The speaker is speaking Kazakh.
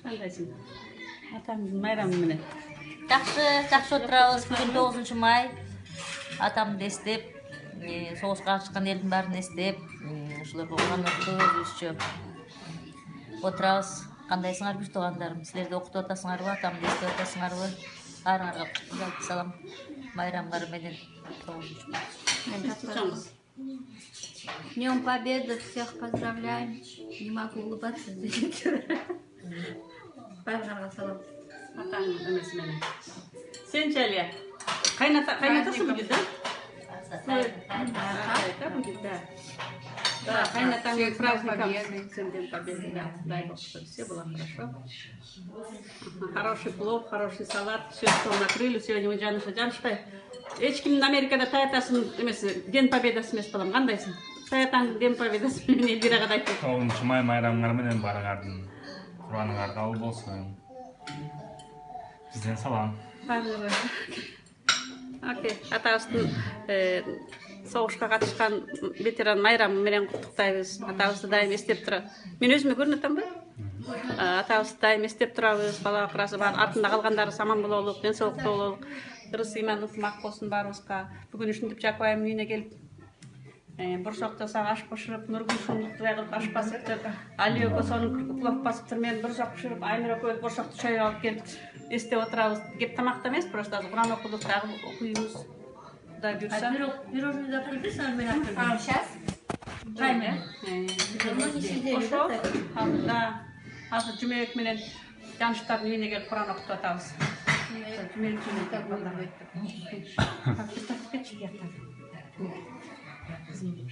Qandaysiz? Atamning bayrami bilan. Жақсы отырабыз. Бүгін 9 май. Атамды естеп, соғысқа шыққан елдің бәрін естеп, ошолорго кандайдыр өзүбүзчө отырабыз. Кандайсыңар бир туугандарым? Силерди окутуп атасыңарбы, атамды эстеп атасыңарбы? Баарыңарга жалпы салам. Байрамдар менен 9 май. Днем Победы, всех поздравляем. Не могу улыбаться. Барларга салам. Атаңның эмеси менен. Сен Чалия. Кайнатасың бүгүн да? Да, кайнатаңның праздником. Всем День Победы. Дай Бог, чтобы все было хорошо. Хороший плов, хороший салат. Все, что накрыли. Сегодня мы Жанышпай. Ешкімнің Америкада таятасының емесі День Победасы емес балам, қандайсың? Таятаңның День Победасы мен Эльвираға да айтты. 9 май майрамыңар менен барыңардын Курбаныңар кабыл болсун. Сизден салам. Окей, атабыздын соғышқа катышкан ветеран майрамы менен куттуктайбыз. Атабызды дайым эстеп турабыз. Мен өзүмө көрүнүп атамбы? Атабызды дайым эстеп турабыз. Бала кырасы бар, артында калгандары саман бололук, ден соолукта бололук. Дұрыс иман ынтымақ болсын барыбызға. Бүгін Үшіндіп Жакыбайымдын үйүнө келип, буржокто сага аш бышырып, Нургүл ушундуктай кылып аш басыптыр. Али экөө сонун плов басыптыр. Мен буржок бышырып, Айнур экөө буржокту чөй алып келип эстеп отурабыз. Кеп тамакта эмес, просто азыр Куран окудук, дагы окуйбуз. Кудай буйрса. Пирожный запрыгнул, мен ақтым. Сейчас? Жайме? Ошо? Да. Азыр Жумебек менен Жаныштардын үйүнө келип Куран окутуп атабыз. Извините.